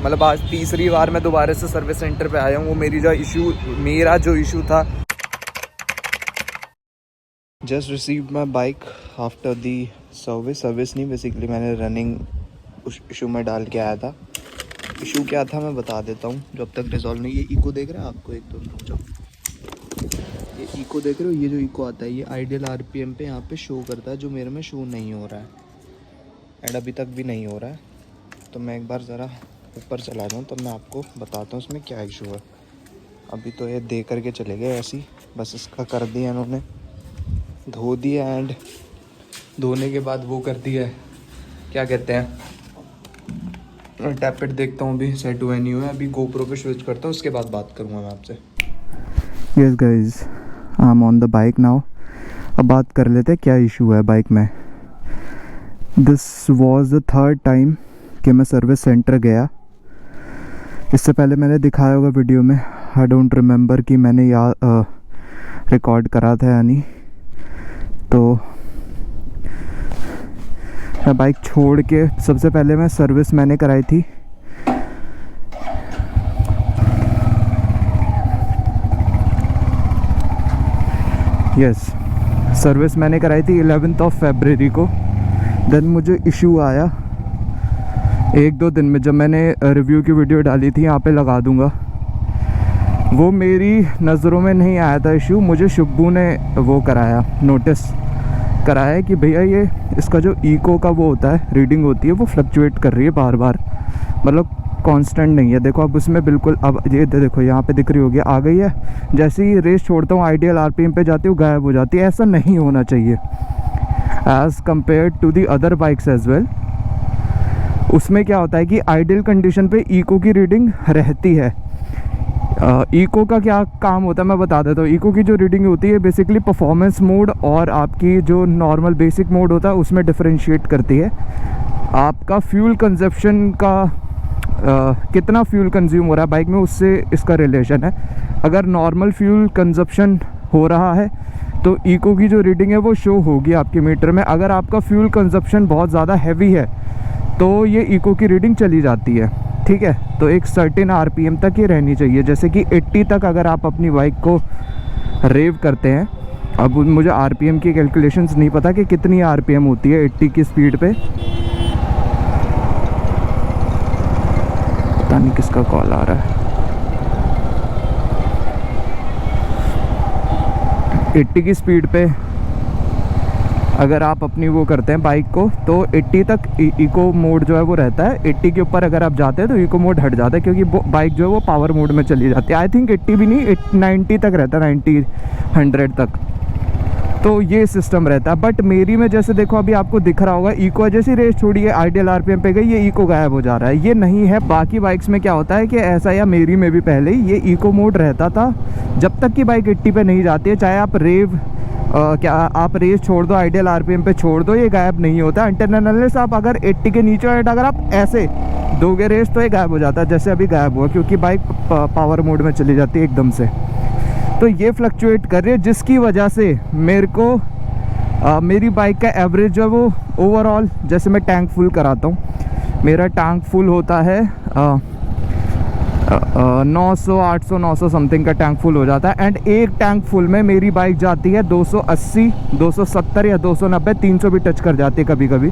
मतलब आज तीसरी बार मैं दोबारा से सर्विस सेंटर पे आया हूँ। वो मेरा जो इशू था। Just receive my bike after the service नहीं, बेसिकली मैंने रनिंग उस इशू में डाल के आया था। इशू क्या था मैं बता देता हूँ जब तक रिजॉल्व नहीं। ये इको देख रहे हैं आपको, एक तो रुक जाओ, ये इको देख रहे हो, ये जो इको आता है ये आइडियल आरपीएम पे यहाँ पे शो करता है, जो मेरे में शो नहीं हो रहा है एंड अभी तक भी नहीं हो रहा है। तो मैं एक बार ज़रा ऊपर चला जाऊँ तब मैं आपको बताता हूँ इसमें क्या इशू है। अभी तो ये दे करके चले गए ऐसे ही, बस इसका कर दिया इन्होंने, धो दिया एंड धोने के बाद वो कर दिया है, क्या कहते हैं, टैपेट देखता हूँ अभी सेट हुआ नहीं हुआ है। अभी गोप्रो पे स्विच करता हूँ, उसके बाद बात करूँगा मैं आपसे। Yes guys, I am on the bike now. अब बात कर लेते हैं क्या इशू है बाइक में। This was the third time कि मैं सर्विस सेंटर गया। इससे पहले मैंने दिखाया होगा वीडियो में, आई डोंट रिमेंबर कि मैंने रिकॉर्ड करा था या नहीं। तो मैं बाइक छोड़ के सबसे पहले मैं सर्विस मैंने कराई थी सर्विस मैंने कराई थी 11 फरवरी को। देन मुझे इशू आया 1-2 दिन में, जब मैंने रिव्यू की वीडियो डाली थी, यहाँ पे लगा दूंगा। वो मेरी नज़रों में नहीं आया था इशू, मुझे शुभू ने वो कराया, नोटिस कराया कि भैया ये इसका जो इको का वो होता है, रीडिंग होती है, वो फ्लक्चुएट कर रही है बार बार, मतलब कांस्टेंट नहीं है। देखो अब उसमें बिल्कुल, अब ये देखो यहाँ पे दिख रही होगी, आ गई है। जैसे ही रेस छोड़ता हूँ आइडियल आरपीएम पे जाती हूँ, गायब हो जाती है। ऐसा नहीं होना चाहिए as compare to the other bikes as well. उसमें क्या होता है कि आइडियल कंडीशन पे इको की रीडिंग रहती है। इको का क्या काम होता है मैं बता देता हूँ। इको की जो रीडिंग होती है बेसिकली परफॉर्मेंस मोड और आपकी जो नॉर्मल बेसिक मोड होता है उसमें डिफरेंशिएट करती है। आपका फ्यूल कंजप्शन का कितना फ्यूल कंज्यूम हो रहा है बाइक में, उससे इसका रिलेशन है। अगर नॉर्मल फ्यूल कंजप्शन हो रहा है तो इको की जो रीडिंग है वो शो होगी आपके मीटर में। अगर आपका फ्यूल कंजप्शन बहुत ज़्यादा हैवी है तो ये इको की रीडिंग चली जाती है, ठीक है। तो एक सर्टेन आरपीएम तक ही रहनी चाहिए, जैसे कि 80 तक अगर आप अपनी बाइक को रेव करते हैं। अब मुझे आरपीएम की कैलकुलेशंस नहीं पता कि कितनी आरपीएम होती है 80 की स्पीड पे। पता नहीं किसका कॉल आ रहा है। 80 की स्पीड पे अगर आप अपनी वो करते हैं बाइक को, तो 80 तक इको मोड जो है वो रहता है। 80 के ऊपर अगर आप जाते हैं तो इको मोड हट जाता है, क्योंकि बाइक जो है वो पावर मोड में चली जाती है। आई थिंक 80 भी नहीं, 90 तक रहता है, 90-100 तक। तो ये सिस्टम रहता है। बट मेरी में जैसे देखो अभी आपको दिख रहा होगा, इको जैसी रेस छोड़ी है, आइडियल आरपीएम पे गई, ये इको गायब हो जा रहा है। ये नहीं है। बाकी बाइक्स में क्या होता है कि ऐसा, या मेरी में भी पहले ही ये इको मोड रहता था जब तक कि बाइक 80 पे नहीं जाती है। चाहे आप क्या आप रेस छोड़ दो, आइडियल आरपीएम पे छोड़ दो, ये गायब नहीं होता। इंटरनल आप अगर 80 के नीचे अगर आप ऐसे दोगे रेस तो ये गायब हो जाता है, जैसे अभी गायब हुआ, क्योंकि बाइक पावर मोड में चली जाती है एकदम से। तो ये फ्लक्चुएट कर रही है, जिसकी वजह से मेरे को मेरी बाइक का एवरेज जो है वो ओवरऑल, जैसे मैं टैंक फुल कराता हूँ, मेरा टैंक फुल होता है 900, 800, 900 समथिंग का टैंक फुल हो जाता है। एंड एक टैंक फुल में मेरी बाइक जाती है 280, 270 या 290, 300 भी टच कर जाती है कभी कभी,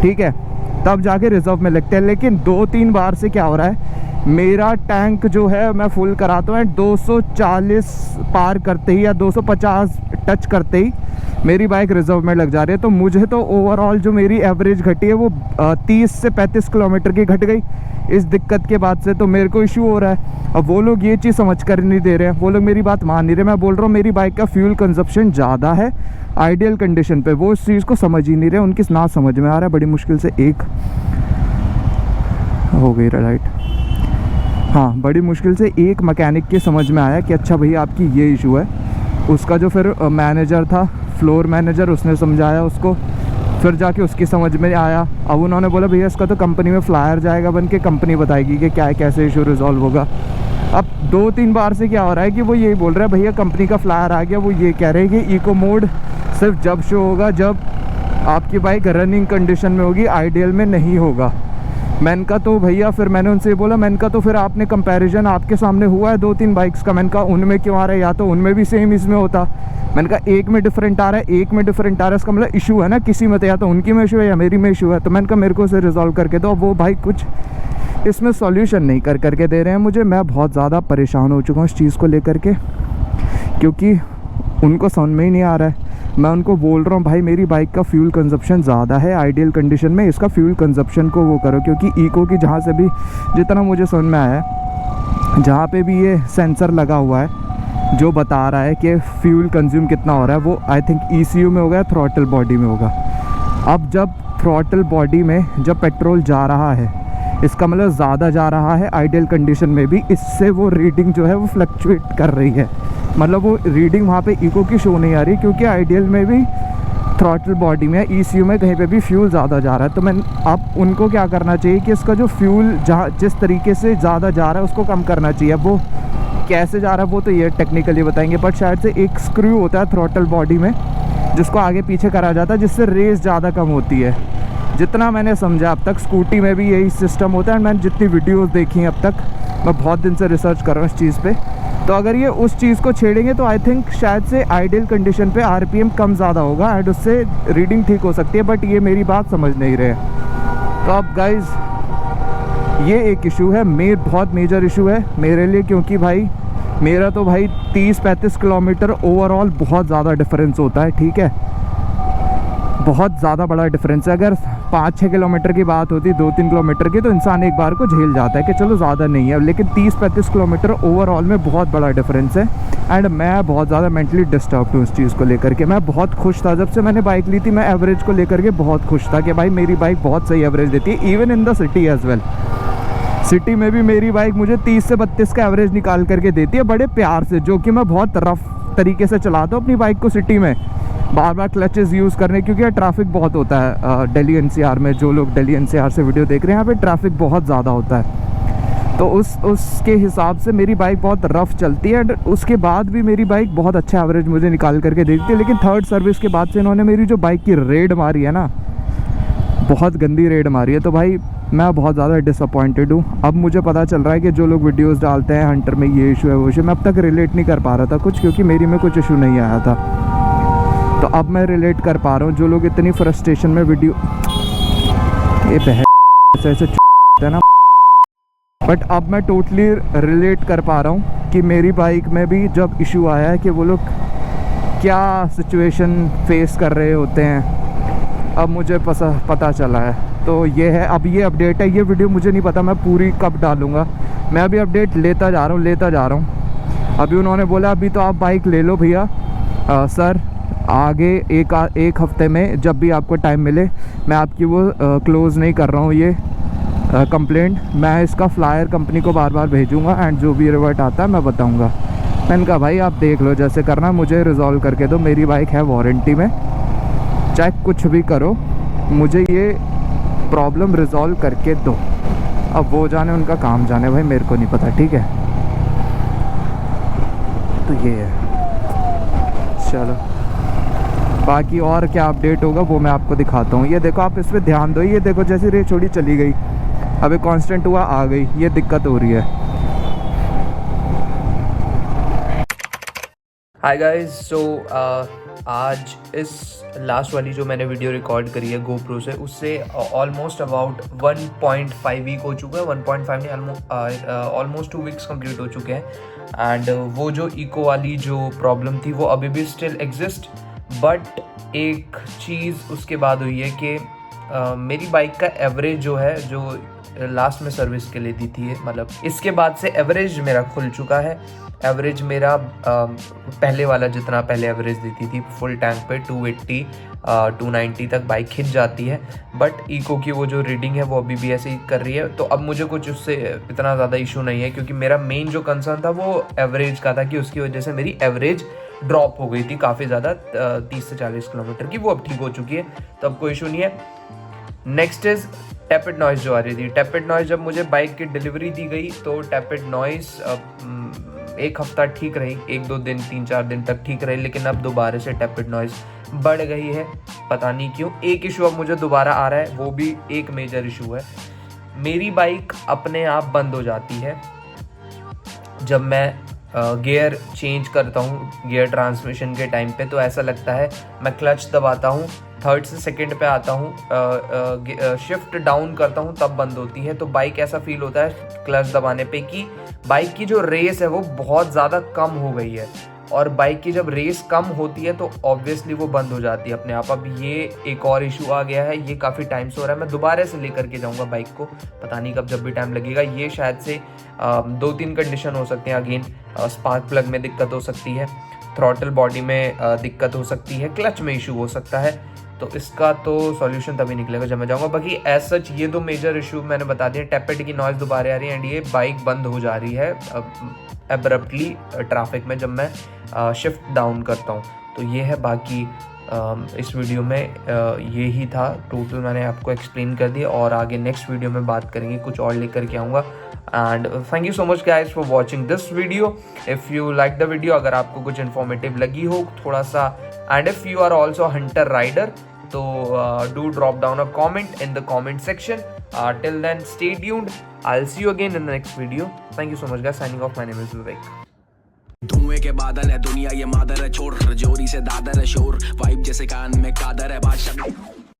ठीक है। तब जाके रिजर्व में लगते हैं। लेकिन 2-3 बार से क्या हो रहा है, मेरा टैंक जो है मैं फुल कराता हूँ एंड 240 पार करते ही या 250 टच करते ही मेरी बाइक रिजर्व में लग जा रही है। तो मुझे तो ओवरऑल जो मेरी एवरेज घटी है वो 30 से 35 किलोमीटर की घट गई इस दिक्कत के बाद से। तो मेरे को इशू हो रहा है। अब वो लोग ये चीज़ समझ कर नहीं दे रहे हैं, वो लोग मेरी बात मान नहीं रहे। मैं बोल रहा हूँ मेरी बाइक का फ्यूल कंजप्शन ज़्यादा है आइडियल कंडीशन पे, वो इस चीज़ को समझ ही नहीं रहे। उनकी ना समझ में आ रहा है। बड़ी मुश्किल से एक हो गई लाइट, हाँ, बड़ी मुश्किल से एक मैकेनिक के समझ में आया कि अच्छा भैया आपकी ये इशू है। उसका जो फिर मैनेजर था, फ्लोर मैनेजर, उसने समझाया उसको, फिर जाके उसकी समझ में आया। अब उन्होंने बोला भैया इसका तो कंपनी में फ्लायर जाएगा बन के, कंपनी बताएगी कि क्या है, कैसे इशू रिजॉल्व होगा। अब 2-3 बार से क्या हो रहा है कि वो यही बोल रहा है भैया कंपनी का फ्लायर आ गया। वो ये कह रहे हैं कि इको मोड सिर्फ जब शो होगा जब आपकी बाइक रनिंग कंडीशन में होगी, आइडियल में नहीं होगा। मैंने कहा तो भैया, फिर मैंने उनसे ये बोला, मैंने कहा तो फिर आपने कंपैरिजन आपके सामने हुआ है 2-3 बाइक्स का? मैंने कहा उनमें क्यों आ रहा है, या तो उनमें भी सेम इसमें होता। मैंने कहा एक में डिफरेंट आ रहा है, एक में डिफरेंट आ रहा है, इसका मतलब इशू है ना किसी में, तो या तो उनकी में इशू है या मेरी में इशू है। तो मैंने कहा मेरे को उसे रिजॉल्व करके दो। अब वो भाई कुछ इसमें सॉल्यूशन नहीं करके दे रहे हैं मुझे। मैं बहुत ज़्यादा परेशान हो चुका हूँ इस चीज़ को लेकर के, क्योंकि उनको समझ में ही नहीं आ रहा है। मैं उनको बोल रहा हूँ भाई मेरी बाइक का फ्यूल कंजप्शन ज़्यादा है, आइडियल कंडीशन में इसका फ्यूल कंजप्शन को वो करो, क्योंकि इको की जहाँ से भी जितना मुझे समझ में आया है, जहाँ पे भी ये सेंसर लगा हुआ है जो बता रहा है कि फ्यूल कंज्यूम कितना हो रहा है, वो आई थिंक ECU में होगा या थ्रॉटल बॉडी में होगा। अब जब थ्रॉटल बॉडी में जब पेट्रोल जा रहा है, इसका मतलब ज़्यादा जा रहा है आइडियल कंडीशन में भी, इससे वो रीडिंग जो है वो फ्लक्चुएट कर रही है। मतलब वो रीडिंग वहाँ पे इको की शो नहीं आ रही, क्योंकि आइडियल में भी थ्रॉटल बॉडी में ECU में कहीं पे भी फ्यूल ज़्यादा जा रहा है। तो मैं अब उनको क्या करना चाहिए कि इसका जो फ्यूल जहाँ जिस तरीके से ज़्यादा जा रहा है उसको कम करना चाहिए। अब वो कैसे जा रहा है वो तो ये टेक्निकली बताएंगे, बट शायद से एक स्क्रू होता है थ्रॉटल बॉडी में जिसको आगे पीछे करा जाता है, जिससे रेस ज़्यादा कम होती है। जितना मैंने समझा अब तक स्कूटी में भी यही सिस्टम होता है। मैंने जितनी वीडियोस देखी हैं अब तक, मैं बहुत दिन से रिसर्च कर रहा हूँ इस चीज़ पे, तो अगर ये उस चीज़ को छेड़ेंगे तो आई थिंक शायद से आइडियल कंडीशन पे RPM कम ज़्यादा होगा एंड उससे रीडिंग ठीक हो सकती है। बट ये मेरी बात समझ नहीं रहे। तो अब गाइज़ ये एक इशू है, बहुत मेजर इशू है मेरे लिए, क्योंकि भाई मेरा तो भाई 30-35 किलोमीटर ओवरऑल बहुत ज़्यादा डिफरेंस होता है। ठीक है, बहुत ज़्यादा बड़ा डिफरेंस है। अगर 5-6 किलोमीटर की बात होती, 2-3 किलोमीटर की, तो इंसान एक बार को झेल जाता है कि चलो ज़्यादा नहीं है, लेकिन 30-35 किलोमीटर ओवरऑल में बहुत बड़ा डिफरेंस है। एंड मैं बहुत ज़्यादा मेंटली डिस्टर्ब हूँ इस चीज़ को लेकर के। मैं बहुत खुश था जब से मैंने बाइक ली थी, मैं एवरेज को लेकर के बहुत खुश था कि भाई मेरी बाइक बहुत सही एवरेज देती है, even in the city as well. City में भी मेरी बाइक मुझे 30 से 32 का एवरेज निकाल करके देती है बड़े प्यार से, जो कि मैं बहुत रफ तरीके से चलाता हूँ अपनी बाइक को सिटी में, बार बार क्लचेस यूज़ करने, क्योंकि ट्रैफिक बहुत होता है दिल्ली NCR में। जो लोग दिल्ली NCR से वीडियो देख रहे हैं, यहाँ पे ट्रैफिक बहुत ज़्यादा होता है, तो उसके हिसाब से मेरी बाइक बहुत रफ़ चलती है। एंड उसके बाद भी मेरी बाइक बहुत अच्छा एवरेज मुझे निकाल करके देती है। लेकिन थर्ड सर्विस के बाद से इन्होंने मेरी जो बाइक की रेड मारी है ना, बहुत गंदी रेड मारी है। तो भाई मैं बहुत ज़्यादा डिसअपॉइंटेड हूँ। अब मुझे पता चल रहा है कि जो लोग वीडियोस डालते हैं हंटर में ये इशू है वो इशू, मैं अब तक रिलेट नहीं कर पा रहा था कुछ, क्योंकि मेरी में कुछ इशू नहीं आया था। तो अब मैं रिलेट कर पा रहा हूँ। जो लोग इतनी फ्रस्ट्रेशन में वीडियो ये ऐसे है ना, बट अब मैं टोटली रिलेट कर पा रहा हूँ कि मेरी बाइक में भी जब इशू आया है कि वो लोग क्या सिचुएशन फेस कर रहे होते हैं, अब मुझे पता चला है। तो ये है, अब ये अपडेट है। ये वीडियो मुझे नहीं पता मैं पूरी कब डालूँगा, मैं अभी अपडेट लेता जा रहा हूँ। अभी उन्होंने बोला अभी तो आप बाइक ले लो भैया, सर आगे एक हफ्ते में जब भी आपको टाइम मिले, मैं आपकी वो क्लोज़ नहीं कर रहा हूँ ये कंप्लेंट, मैं इसका फ्लायर कंपनी को बार बार भेजूँगा एंड जो भी रिवर्ट आता है मैं बताऊँगा। मैंने कहा भाई आप देख लो जैसे करना, मुझे रिज़ॉल्व करके दो, मेरी बाइक है वारंटी में, चाहे कुछ भी करो, मुझे ये प्रॉब्लम रिज़ॉल्व करके दो। अब वो जाने, उनका काम जाने भाई, मेरे को नहीं पता। ठीक है, तो ये है। चलो बाकी और क्या अपडेट होगा वो मैं आपको दिखाता हूँ। ये देखो, आप इस पर ध्यान दो, ये देखो जैसी रेस छोड़ी चली गई, अभी कांस्टेंट हुआ आ गई, ये दिक्कत हो रही है। हाय गाइस, सो आज इस लास्ट वाली जो मैंने वीडियो रिकॉर्ड करी है GoPro से, उससे ऑलमोस्ट अबाउट 1.5 वीक हो चुका है। 1.5 नहीं, ऑलमोस्ट 2 वीक्स कंप्लीट हो चुके हैं। एंड वो जो इको वाली जो प्रॉब्लम थी वो अभी भी स्टिल एग्जिस्ट, बट एक चीज़ उसके बाद हुई है कि मेरी बाइक का एवरेज जो है, जो लास्ट में सर्विस के लिए दी थी, मतलब इसके बाद से एवरेज मेरा खुल चुका है। एवरेज मेरा पहले वाला जितना पहले एवरेज देती थी फुल टैंक पे 280 290 तक बाइक खिंच जाती है, बट इको की वो जो रीडिंग है वो अभी भी ऐसे ही कर रही है। तो अब मुझे कुछ उससे इतना ज़्यादा इशू नहीं है, क्योंकि मेरा मेन जो कंसर्न था वो एवरेज का था कि उसकी वजह से मेरी एवरेज ड्रॉप हो गई थी काफ़ी ज़्यादा, 30 से 40 किलोमीटर की, वो अब ठीक हो चुकी है, तो अब कोई इशू नहीं है। नेक्स्ट इज़ टैपेड नॉइज़ जो आ रही थी। टैपेड नॉइज़ जब मुझे बाइक की डिलीवरी दी गई तो टैपेड नॉइज़ एक हफ्ता ठीक रही, 1-2 दिन 3-4 दिन तक ठीक रही, लेकिन अब दोबारा से टैपेड नॉइज़ बढ़ गई है, पता नहीं क्यों। एक इशू अब मुझे दोबारा आ रहा है, वो भी एक मेजर इशू है। मेरी बाइक अपने आप बंद हो जाती है जब मैं गियर चेंज करता हूँ गियर ट्रांसमिशन के टाइम पे। तो ऐसा लगता है मैं क्लच दबाता हूँ, थर्ड से सेकंड पे आता हूँ, शिफ्ट डाउन करता हूँ तब बंद होती है। तो बाइक ऐसा फील होता है क्लच दबाने पे कि बाइक की जो रेस है वो बहुत ज़्यादा कम हो गई है, और बाइक की जब रेस कम होती है तो ऑब्वियसली वो बंद हो जाती है अपने आप। अब ये एक और इशू आ गया है, ये काफ़ी टाइम से हो रहा है। मैं दोबारा से लेकर के जाऊंगा बाइक को, पता नहीं कब, जब भी टाइम लगेगा। ये शायद से 2-3 कंडीशन हो सकते हैं। अगेन स्पार्क प्लग में दिक्कत हो सकती है, थ्रॉटल बॉडी में दिक्कत हो सकती है, क्लच में इशू हो सकता है। तो इसका तो सॉल्यूशन तभी निकलेगा जब मैं जाऊंगा। बाकी एज सच ये 2 मेजर इशू मैंने बता दिए। टैपेट की नॉइज़ दोबारा आ रही है एंड ये बाइक बंद हो जा रही है एब्रप्टली ट्रैफिक में जब मैं शिफ्ट डाउन करता हूँ। तो ये है। बाकी इस वीडियो में ये ही था टोटल, मैंने आपको एक्सप्लेन कर दिया, और आगे नेक्स्ट वीडियो में बात करेंगे, कुछ और लेकर के आऊँगा। And thank you so much guys for watching this video. If you like the video, अगर आपको कुछ इन्फॉर्मेटिव लगी हो थोड़ा सा, and if you are also Hunter rider, तो do drop down a comment in the comment section. Till then, stay tuned. I'll see you again in the next video. Thank you so much guys. Signing off. My name is Vivek. धुएं के बादल है दुनिया ये मादर है, छोड़ जोरी से दादर है शोर, वाइब जैसे कान में कादर है बादशाह।